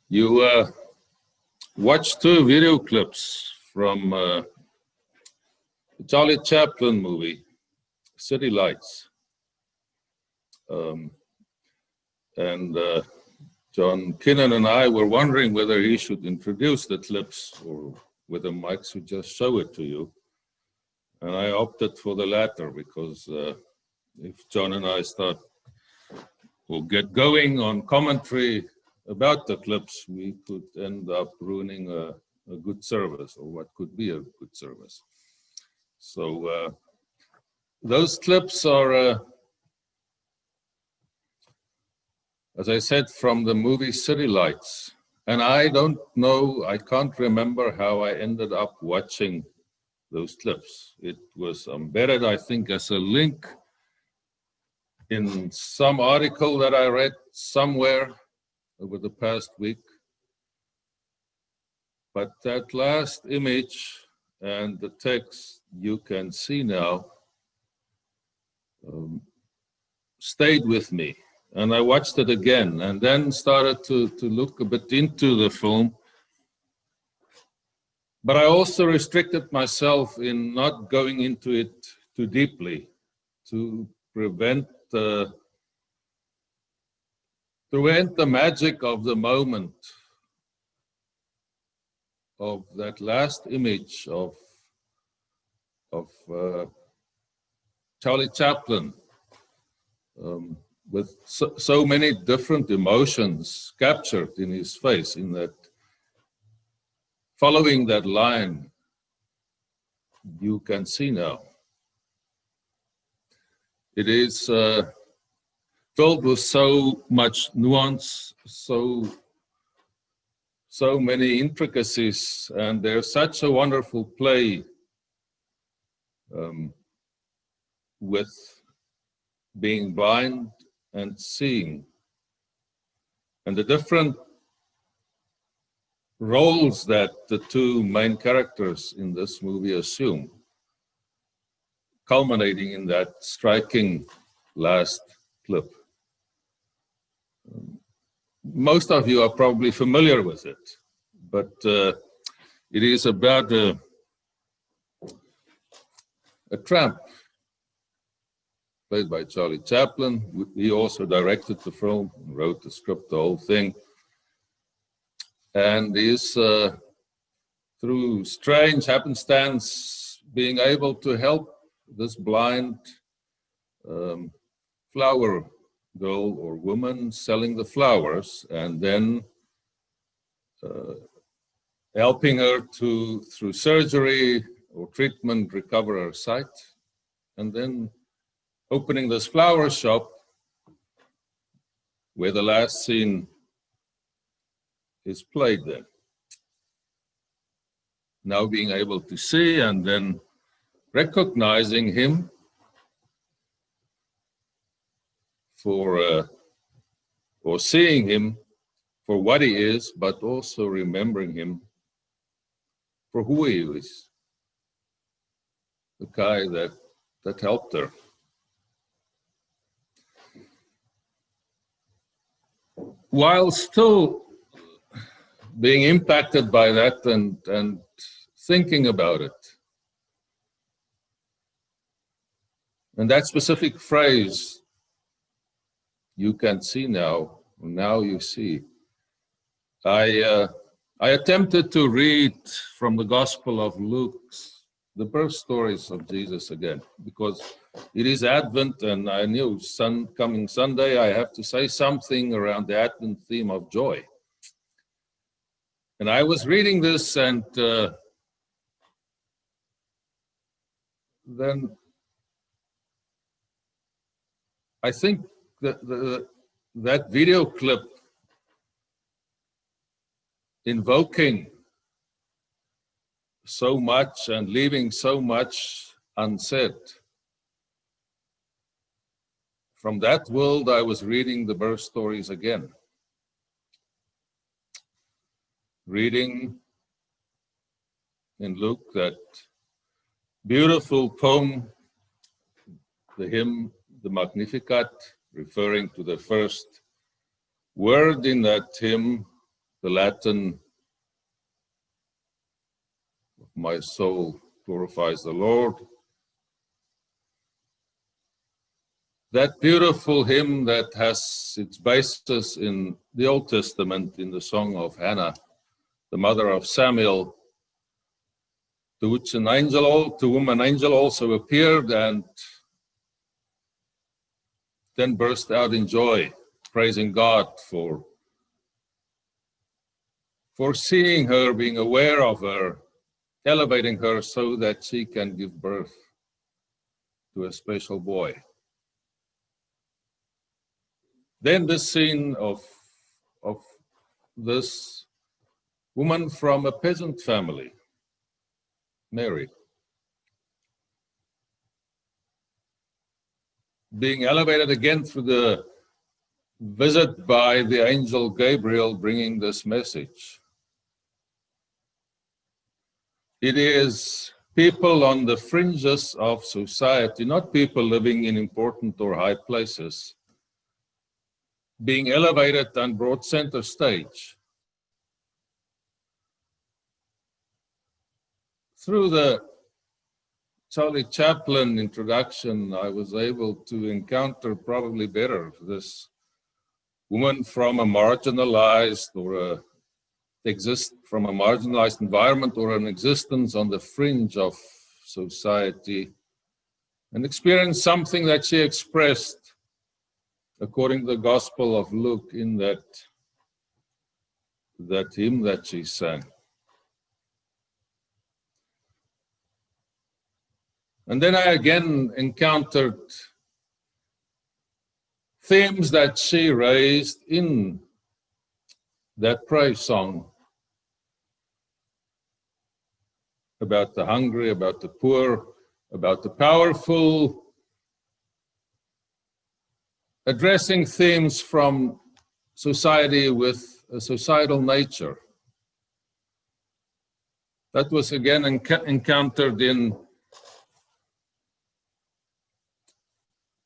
You watched two video clips from the Charlie Chaplin movie, City Lights. And John Kinnan and I were wondering whether he should introduce the clips or whether Mike should just show it to you. And I opted for the latter because if John and I start or get going on commentary about the clips, we could end up ruining a good service, or what could be a good service. So those clips are, as I said, from the movie City Lights. And I don't know, I can't remember how I ended up watching those clips. It was embedded, I think, as a link in some article that I read somewhere over the past week. But that last image and the text you can see now stayed with me. And I watched it again and then started to look a bit into the film. But I also restricted myself in not going into it too deeply to prevent the magic of the moment, of that last image of Charlie Chaplin, with so many different emotions captured in his face, in that, following that line, you can see now. It is filled with so much nuance, so many intricacies, and there's such a wonderful play with being blind and seeing, and the different roles that the two main characters in this movie assume, culminating in that striking last clip. Most of you are probably familiar with it, but it is about a tramp played by Charlie Chaplin. He also directed the film, wrote the script, the whole thing, and is, through strange happenstance, being able to help this blind flower girl or woman selling the flowers, and then helping her to, through surgery or treatment, recover her sight, and then opening this flower shop where the last scene is played then. Now being able to see and then recognizing him for, or seeing him for what he is, but also remembering him for who he is, the guy that helped her. While still being impacted by that and thinking about it, and that specific phrase, you can see now, now you see, I attempted to read from the Gospel of Luke the birth stories of Jesus again, because it is Advent, and I knew coming Sunday I have to say something around the Advent theme of joy. And I was reading this, and then I think that video clip invoking so much and leaving so much unsaid. From that world, I was reading the birth stories again. Reading in Luke, that beautiful poem, the hymn, the Magnificat, referring to the first word in that hymn, the Latin, "My soul glorifies the Lord." That beautiful hymn that has its basis in the Old Testament, in the song of Hannah, the mother of Samuel, to whom an angel also appeared and then burst out in joy, praising God for seeing her, being aware of her, elevating her so that she can give birth to a special boy. Then this scene of this woman from a peasant family, Mary, being elevated again through the visit by the angel Gabriel, bringing this message. It is people on the fringes of society, not people living in important or high places, being elevated and brought center stage. Through the Charlie Chaplin introduction, I was able to encounter probably better this woman from a marginalized from a marginalized environment or an existence on the fringe of society, and experience something that she expressed according to the Gospel of Luke in that hymn that she sang. And then I again encountered themes that she raised in that praise song about the hungry, about the poor, about the powerful, addressing themes from society with a societal nature. That was again encountered in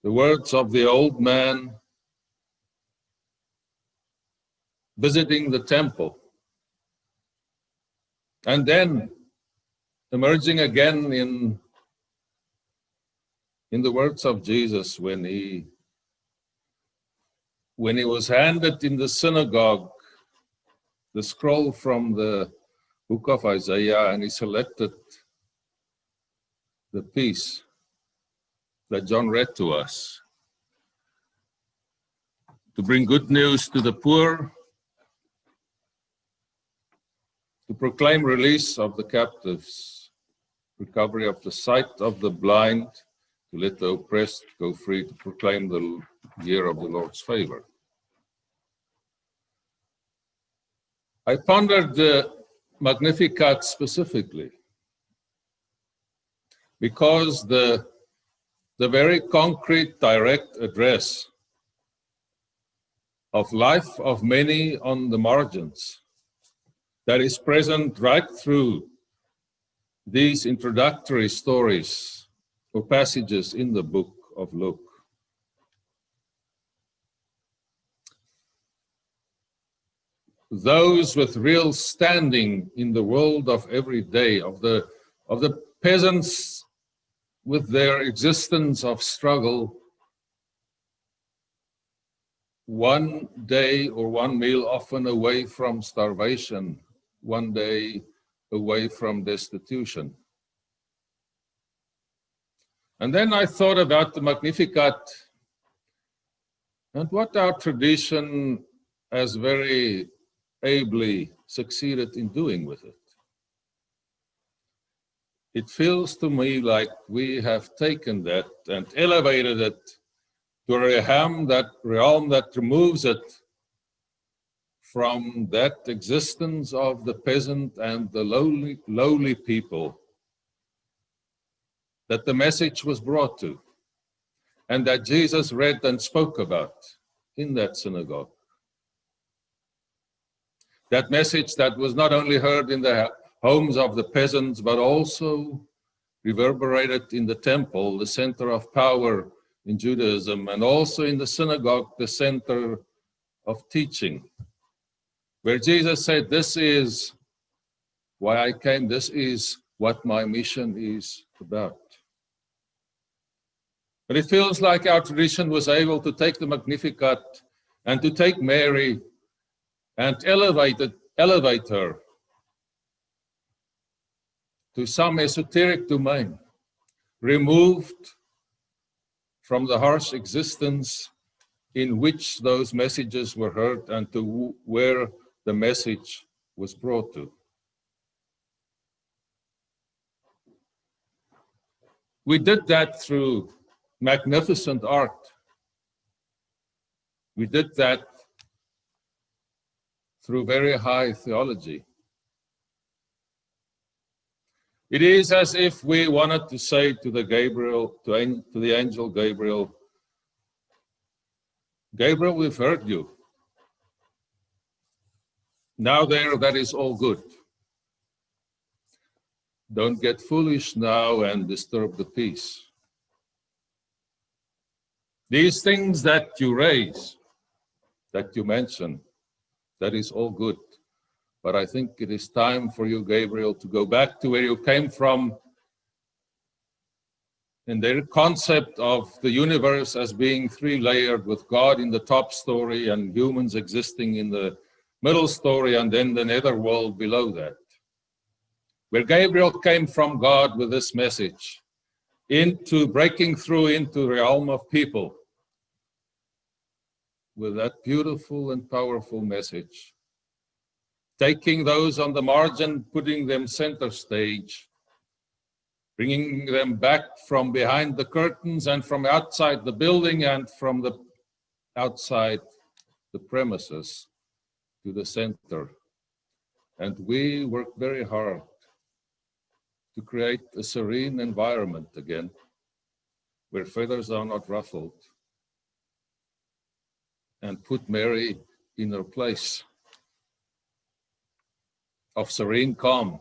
the words of the old man visiting the temple, and then emerging again in the words of Jesus when he was handed in the synagogue the scroll from the book of Isaiah, and he selected the piece that John read to us, to bring good news to the poor, to proclaim release of the captives, recovery of the sight of the blind, to let the oppressed go free, to proclaim the year of the Lord's favor. I pondered the Magnificat specifically because the very concrete, direct address of life of many on the margins that is present right through these introductory stories or passages in the book of Luke. Those with real standing in the world of every day, of the peasants with their existence of struggle, one day or one meal often away from starvation, one day away from destitution. And then I thought about the Magnificat and what our tradition has very ably succeeded in doing with it. It feels to me like we have taken that and elevated it to a realm that removes it from that existence of the peasant and the lowly people that the message was brought to, and that Jesus read and spoke about in that synagogue. That message that was not only heard in the homes of the peasants, but also reverberated in the temple, the center of power in Judaism, and also in the synagogue, the center of teaching, where Jesus said, "This is why I came, this is what my mission is about." But it feels like our tradition was able to take the Magnificat and to take Mary and elevate her to some esoteric domain, removed from the harsh existence in which those messages were heard and to where the message was brought to. We did that through magnificent art. We did that through very high theology. It is as if we wanted to say to the angel Gabriel, "Gabriel, we've heard you. Now that is all good. Don't get foolish now and disturb the peace. These things that you raise, that you mention, that is all good. But I think it is time for you, Gabriel, to go back to where you came from in their concept of the universe as being three-layered, with God in the top story and humans existing in the middle story and then the netherworld below that. Where Gabriel came from God with this message, into breaking through into the realm of people with that beautiful and powerful message, taking those on the margin, putting them center stage, bringing them back from behind the curtains and from outside the building and from the outside the premises to the center. And we work very hard to create a serene environment again, where feathers are not ruffled, and put Mary in her place of serene calm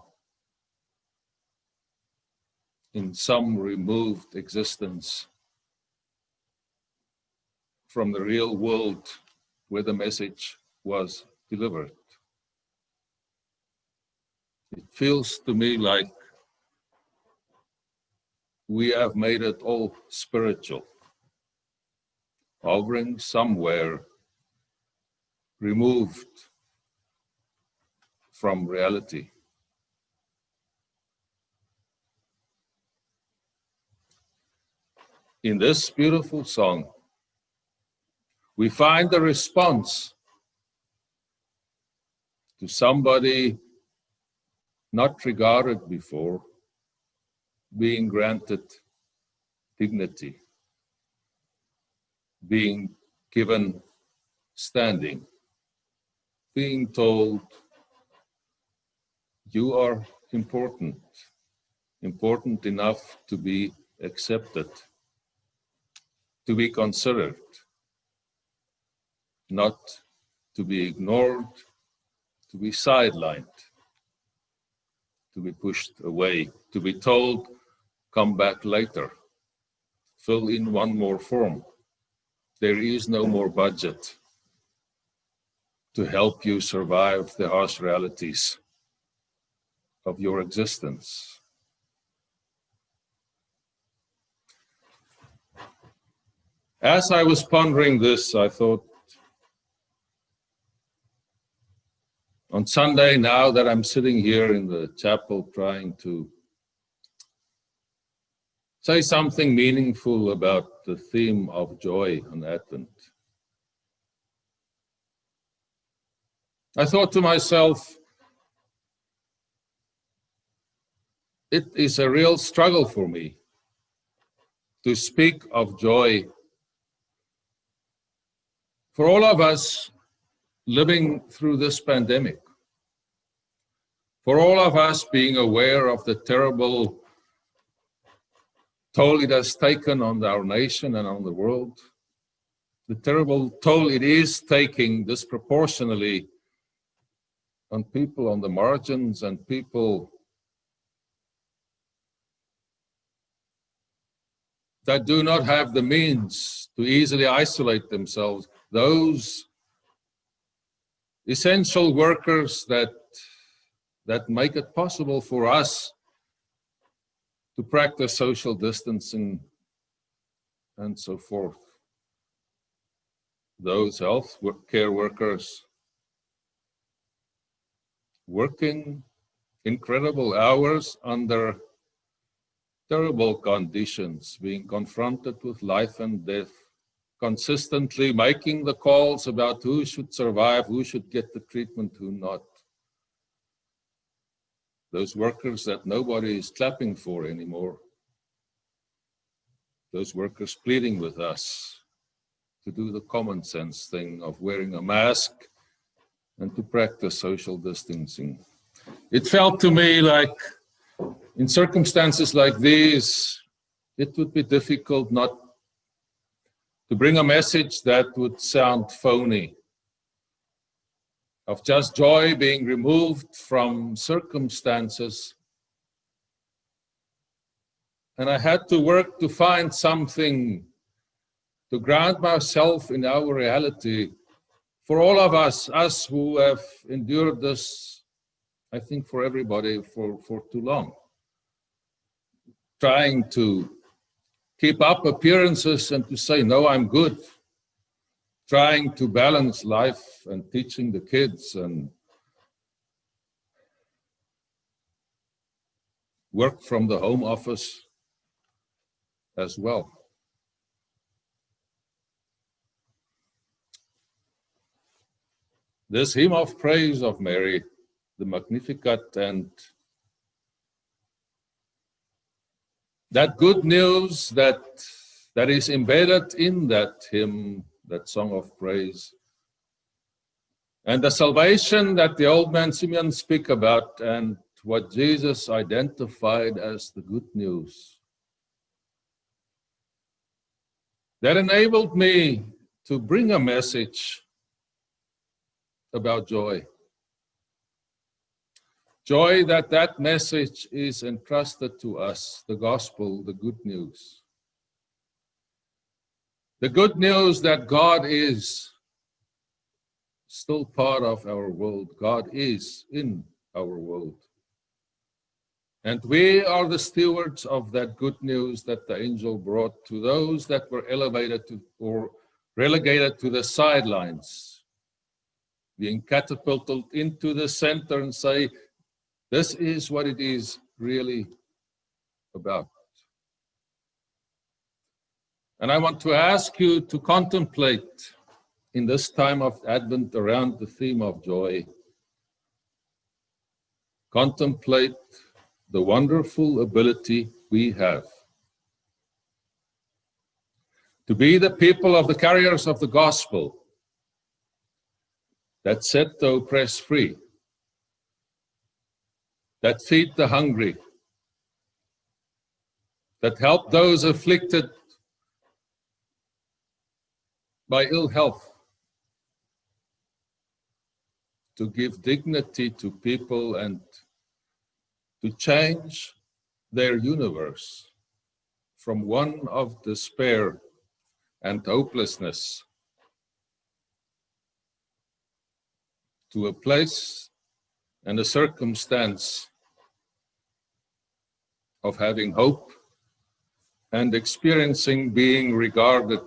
in some removed existence from the real world where the message was delivered. It feels to me like we have made it all spiritual, hovering somewhere removed from reality. In this beautiful song, we find a response to somebody not regarded before, being granted dignity, being given standing, being told, you are important, important enough to be accepted, to be considered, not to be ignored, to be sidelined, to be pushed away, to be told, come back later, fill in one more form. There is no more budget to help you survive the harsh realities of your existence. As I was pondering this, I thought, on Sunday, now that I'm sitting here in the chapel trying to say something meaningful about the theme of joy on Advent, I thought to myself, it is a real struggle for me to speak of joy for all of us living through this pandemic, for all of us being aware of the terrible toll it has taken on our nation and on the world, the terrible toll it is taking disproportionately on people on the margins and people that do not have the means to easily isolate themselves, those essential workers that make it possible for us to practice social distancing and so forth. Those health care workers working incredible hours under terrible conditions, being confronted with life and death, consistently making the calls about who should survive, who should get the treatment, who not. Those workers that nobody is clapping for anymore. Those workers pleading with us to do the common sense thing of wearing a mask and to practice social distancing. It felt to me like in circumstances like these, it would be difficult not to bring a message that would sound phony, of just joy being removed from circumstances. And I had to work to find something to ground myself in our reality. For all of us who have endured this, I think for everybody, for too long. Trying to keep up appearances and to say, no, I'm good. Trying to balance life and teaching the kids and work from the home office as well. This hymn of praise of Mary, the Magnificat, and that good news that is embedded in that hymn, that song of praise, and the salvation that the old man Simeon speak about, and what Jesus identified as the good news, that enabled me to bring a message about joy. Joy that message is entrusted to us, the gospel, the good news. The good news that God is still part of our world. God is in our world. And we are the stewards of that good news that the angel brought to those that were elevated to or relegated to the sidelines, being catapulted into the center and say, this is what it is really about. And I want to ask you to contemplate in this time of Advent around the theme of joy. Contemplate the wonderful ability we have to be the people of the carriers of the gospel that set the oppressed free, that feed the hungry, that help those afflicted by ill health, to give dignity to people and to change their universe from one of despair and hopelessness to a place and a circumstance of having hope and experiencing being regarded,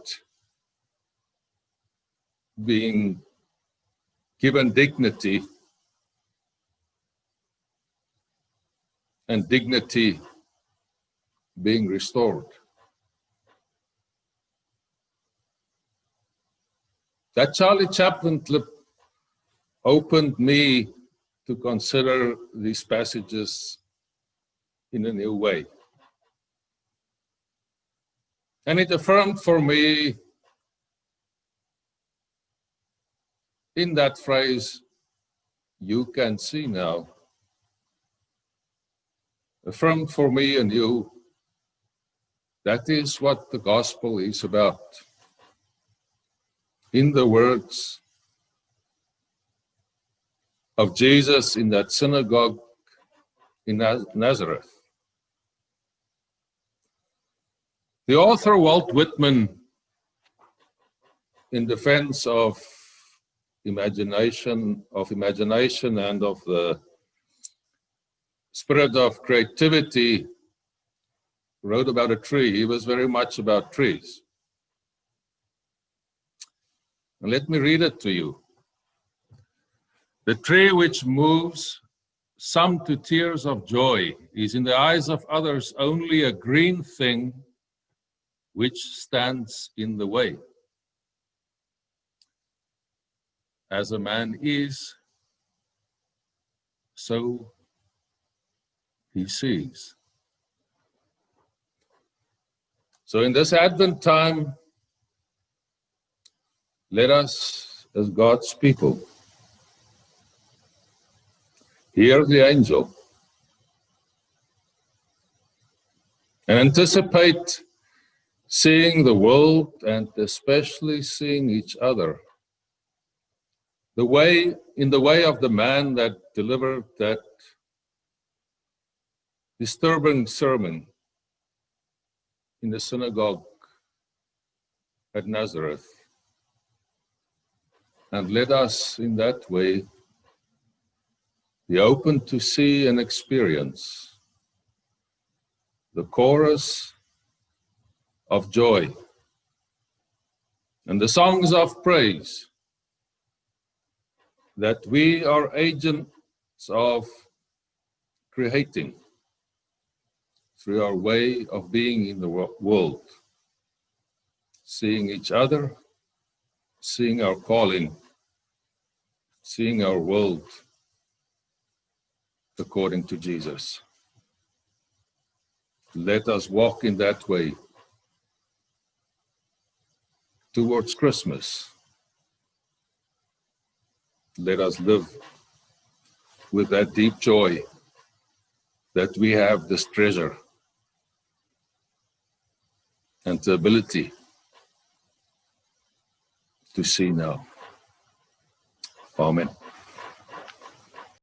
being given dignity, and dignity being restored. That Charlie Chaplin clip opened me to consider these passages in a new way. And it affirmed for me in that phrase, you can see now, affirmed for me anew, that is what the gospel is about. In the words, of Jesus in that synagogue in Nazareth. The author Walt Whitman, in defense of imagination and of the spirit of creativity, wrote about a tree. He was very much about trees. And let me read it to you. The tree which moves some to tears of joy is in the eyes of others only a green thing which stands in the way. As a man is, so he sees. So in this Advent time, let us, as God's people, hear the angel and anticipate seeing the world and especially seeing each other in the way of the man that delivered that disturbing sermon in the synagogue at Nazareth. And let us in that way be open to see and experience the chorus of joy and the songs of praise that we are agents of creating through our way of being in the world, seeing each other, seeing our calling, seeing our world according to Jesus. Let us walk in that way towards Christmas. Let us live with that deep joy that we have this treasure and the ability to see now. Amen.